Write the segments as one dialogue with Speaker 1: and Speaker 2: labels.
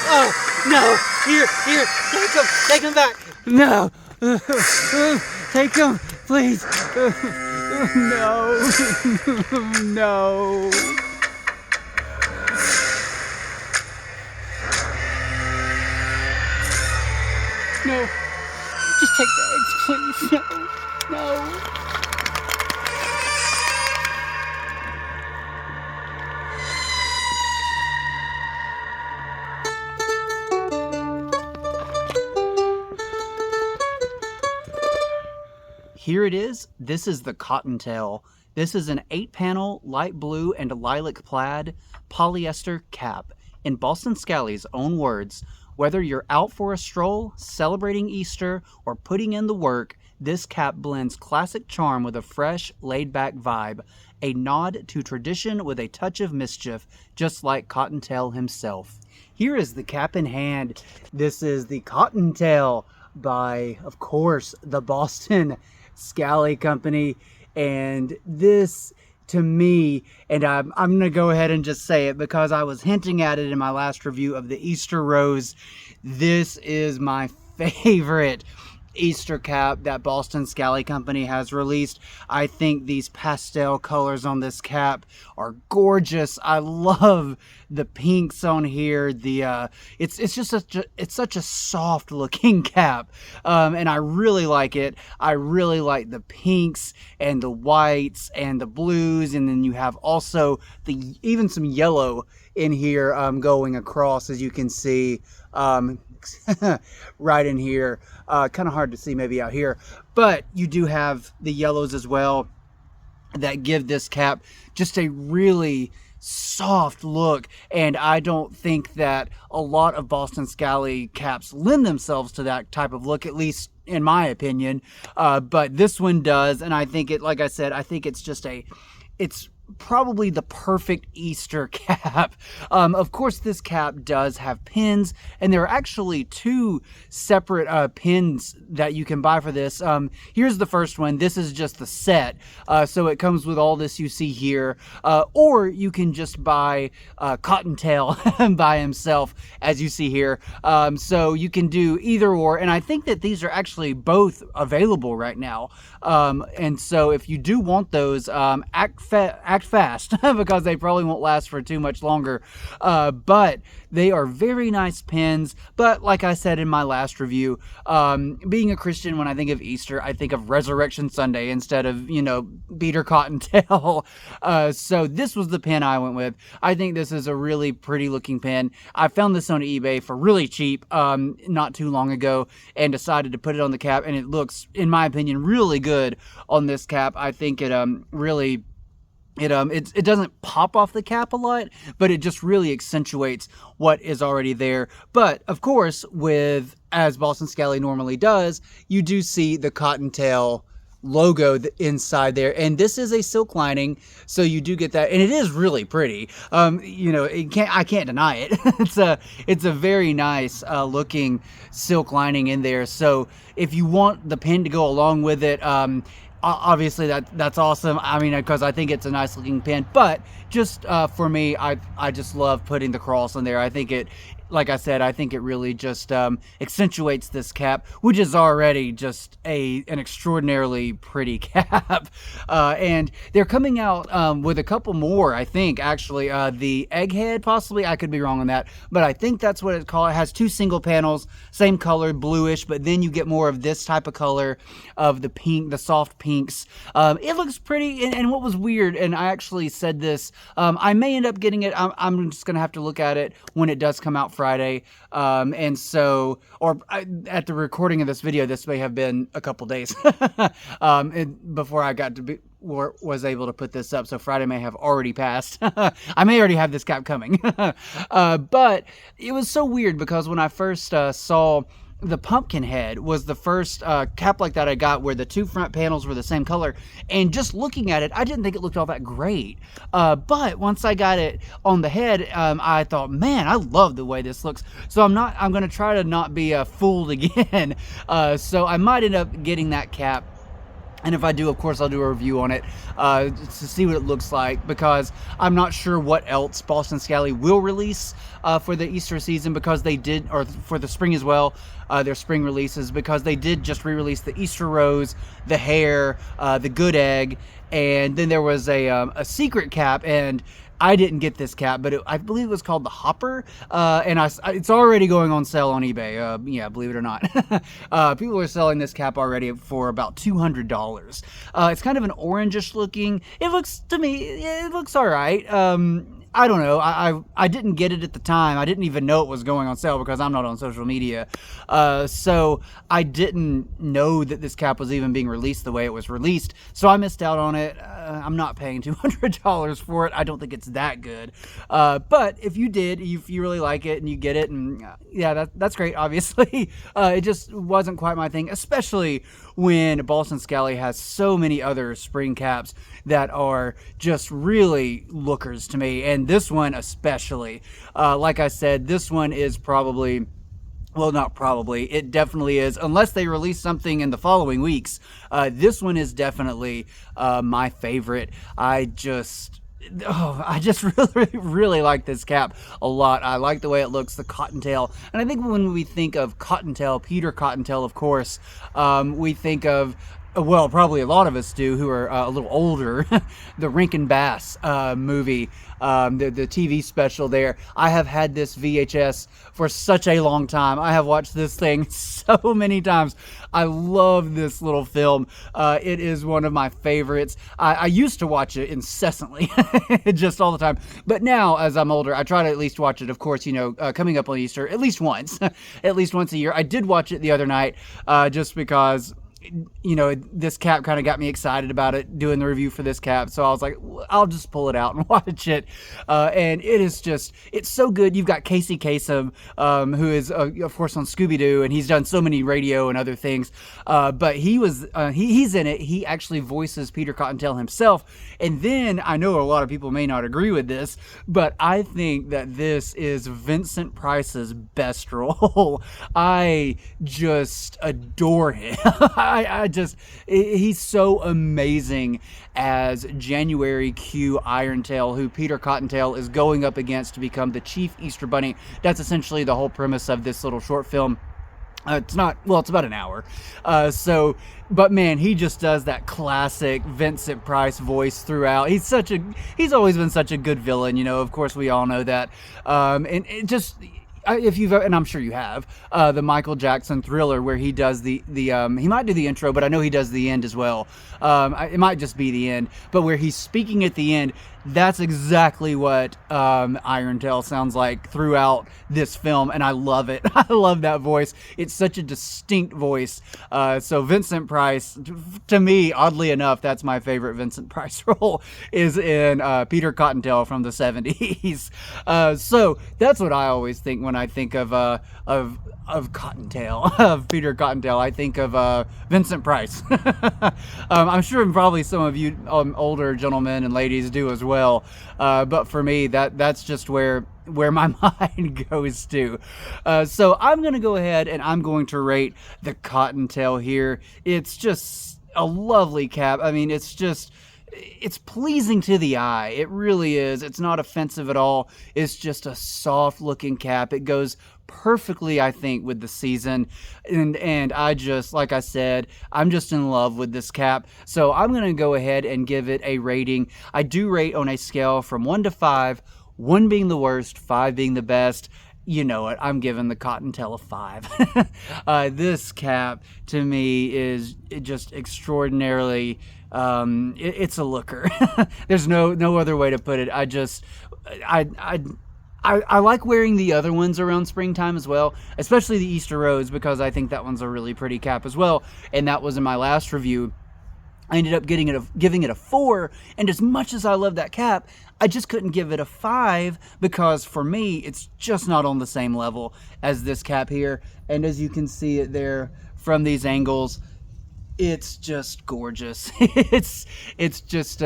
Speaker 1: Oh, no. Here, take him back. No. Take him, please. No. No. No. Just take the eggs, please. No. No. Here it is. This is the Cottontail. This is an 8-panel light blue and lilac plaid polyester cap. In Boston Scally's own words, whether you're out for a stroll, celebrating Easter, or putting in the work, this cap blends classic charm with a fresh, laid-back vibe. A nod to tradition with a touch of mischief, just like Cottontail himself. Here is the cap in hand. This is the Cottontail by, of course, the Boston Scally Company, and this, to me, and I'm going to go ahead and just say it because I was hinting at it in my last review of the Easter Rose. This is my favorite Easter cap that Boston Scally Company has released. I think these pastel colors on this cap are gorgeous. I love the pinks on here. It's just such a soft looking cap, and I really like it. I really like the pinks and the whites and the blues, and then you have also even some yellow in here going across, as you can see. Right in here, kind of hard to see maybe out here, but you do have the yellows as well that give this cap just a really soft look, and I don't think that a lot of Boston Scally caps lend themselves to that type of look, at least in my opinion, but this one does, and I think it, like I said, I think it's just it's probably the perfect Easter cap. Of course, this cap does have pins, and there are actually 2 separate pins that you can buy for this. Here's the first one. This is just the set, so it comes with all this you see here, or you can just buy Cottontail by himself, as you see here. So you can do either or, and I think that these are actually both available right now. And so if you do want those, act fast because they probably won't last for too much longer, but they are very nice pins. But like I said in my last review, being a Christian, when I think of Easter, I think of Resurrection Sunday instead of, Beater Cottontail. So this was the pin I went with. I think this is a really pretty looking pin. I found this on eBay for really cheap not too long ago and decided to put it on the cap, and it looks, in my opinion, really good on this cap. I think it really it doesn't pop off the cap a lot, but it just really accentuates what is already there. But of course, as Boston Scally normally does, you do see the Cottontail logo inside there, and this is a silk lining, so you do get that, and it is really pretty. I can't deny it. It's a very nice looking silk lining in there. So if you want the pin to go along with it, obviously that's awesome. I mean, because I think it's a nice looking pin, but just for me, I just love putting the cross in there. I think it, like I said, I think it really just accentuates this cap, which is already just an extraordinarily pretty cap. And they're coming out with a couple more, I think, actually. The Egghead, possibly. I could be wrong on that, but I think that's what it's called. It has 2 single panels, same color, bluish, but then you get more of this type of color of the pink, the soft pinks. It looks pretty, and what was weird, and I actually said this, I may end up getting it. I'm just going to have to look at it when it does come out Friday, and so, at the recording of this video, this may have been a couple days before I was able to put this up, so Friday may have already passed. I may already have this cap coming. But it was so weird because when I first saw the pumpkin head was the first cap like that I got, where the 2 front panels were the same color, and just looking at it, I didn't think it looked all that great, but once I got it on the head, I thought, man, I love the way this looks. So I'm going to try to not be fooled again. So I might end up getting that cap And if I do, of course, I'll do a review on it to see what it looks like, because I'm not sure what else Boston Scally will release for the Easter season, because they did, or for the spring as well, their spring releases, because they did just re-release the Easter Rose, the Hare, the Good Egg, and then there was a secret cap, and I didn't get this cap, but I believe it was called the Hopper, and it's already going on sale on eBay. Yeah, believe it or not. People are selling this cap already for about $200. It's kind of an orangish looking. It looks, to me, it looks all right. I don't know. I didn't get it at the time. I didn't even know it was going on sale because I'm not on social media. So I didn't know that this cap was even being released the way it was released. So I missed out on it. I'm not paying $200 for it. I don't think it's that good. But if you did, if you really like it and you get it, and yeah, that's great, obviously. It just wasn't quite my thing, especially when Boston Scally has so many other spring caps that are just really lookers to me, and this one especially. Like I said, this one is probably, well, not probably, it definitely is, unless they release something in the following weeks. This one is definitely my favorite. I just really, really like this cap a lot. I like the way it looks, the Cottontail. And I think when we think of Cottontail, Peter Cottontail, of course, we think of, well, probably a lot of us do who are a little older, the Rankin Bass movie, the TV special there. I have had this VHS for such a long time. I have watched this thing so many times. I love this little film. It is one of my favorites. I used to watch it incessantly, just all the time. But now, as I'm older, I try to at least watch it, of course, coming up on Easter, at least once. At least once a year. I did watch it the other night, just because this cap kind of got me excited about it, doing the review for this cap. So I was like, I'll just pull it out and watch it. And it is just, it's so good. You've got Casey Kasem, who is, of course, on Scooby-Doo, and he's done so many radio and other things. But he's in it. He actually voices Peter Cottontail himself. And then, I know a lot of people may not agree with this, but I think that this is Vincent Price's best role. I just adore him. He's so amazing as January Q Irontail, who Peter Cottontail is going up against to become the chief Easter Bunny. That's essentially the whole premise of this little short film. It's about an hour. But man, he just does that classic Vincent Price voice throughout. He's always been such a good villain, of course we all know that. And it just, if you've, and I'm sure you have, the Michael Jackson Thriller, where he does he might do the intro, but I know he does the end as well. It might just be the end, but where he's speaking at the end, that's exactly what Irontail sounds like throughout this film, and I love it. I love that voice. It's such a distinct voice. So Vincent Price, to me, oddly enough, that's my favorite Vincent Price role, is in Peter Cottontail from the 70s. So that's what I always think when I think of Cottontail, of Peter Cottontail. I think of Vincent Price. I'm sure probably some of you older gentlemen and ladies do as well. But for me, that's just where my mind goes to. So I'm going to go ahead and I'm going to rate the Cottontail here. It's just a lovely cap. I mean, it's pleasing to the eye. It really is. It's not offensive at all. It's just a soft looking cap. It goes perfectly, I think, with the season. And I just, like I said, I'm just in love with this cap. So I'm going to go ahead and give it a rating. I do rate on a scale from 1 to 5, 1 being the worst, 5 being the best. You know it, I'm giving the Cottontail a 5. This cap, to me, is just extraordinarily, it's a looker. There's no other way to put it. I like wearing the other ones around springtime as well, especially the Easter Rose, because I think that one's a really pretty cap as well, and that was in my last review. I ended up giving it a 4, and as much as I love that cap, I just couldn't give it a 5, because for me, it's just not on the same level as this cap here. And as you can see it there from these angles, it's just gorgeous. It's just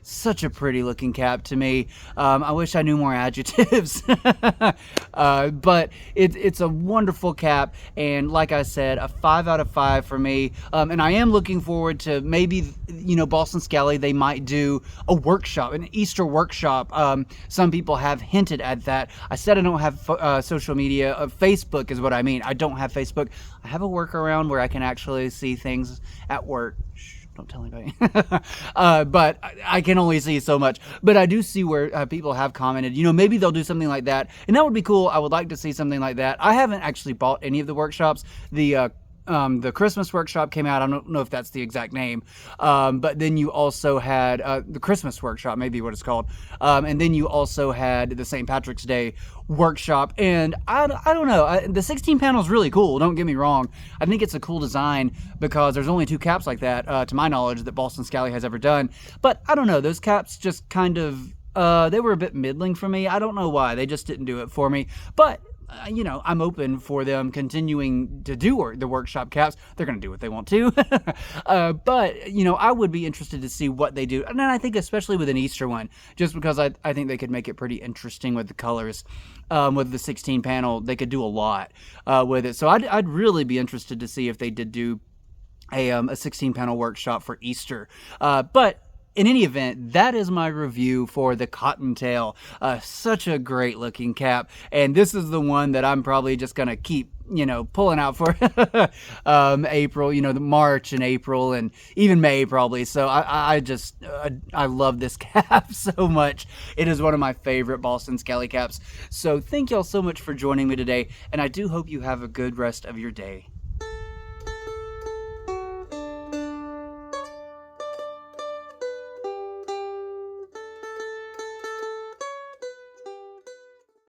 Speaker 1: such a pretty looking cap to me. I wish I knew more adjectives, but it's a wonderful cap, and like I said, a 5 out of 5 for me. And I am looking forward to maybe, Boston Scally, they might do a workshop, an Easter workshop. Some people have hinted at that. I said I don't have social media. Facebook is what I mean. I don't have Facebook. I have a workaround where I can actually see things at work. Shh, don't tell anybody. But I can only see so much. But I do see where people have commented, maybe they'll do something like that. And that would be cool. I would like to see something like that. I haven't actually bought any of the workshops. The Christmas workshop came out. I don't know if that's the exact name. But then you also had the Christmas workshop, maybe what it's called. And then you also had the St. Patrick's Day workshop. And I don't know. The 16 panel is really cool. Don't get me wrong. I think it's a cool design because there's only 2 caps like that, to my knowledge, that Boston Scally has ever done. But I don't know. Those caps just kind of, they were a bit middling for me. I don't know why. They just didn't do it for me. But I'm open for them continuing to do the workshop caps. They're going to do what they want to. But, I would be interested to see what they do. And then I think especially with an Easter one, just because I think they could make it pretty interesting with the colors. With the 16 panel, they could do a lot with it. So I'd really be interested to see if they did do a 16 panel workshop for Easter. But in any event, that is my review for the Cottontail. Such a great looking cap. And this is the one that I'm probably just going to keep, pulling out for April, the March and April and even May probably. So I love this cap so much. It is one of my favorite Boston Scally caps. So thank y'all so much for joining me today. And I do hope you have a good rest of your day.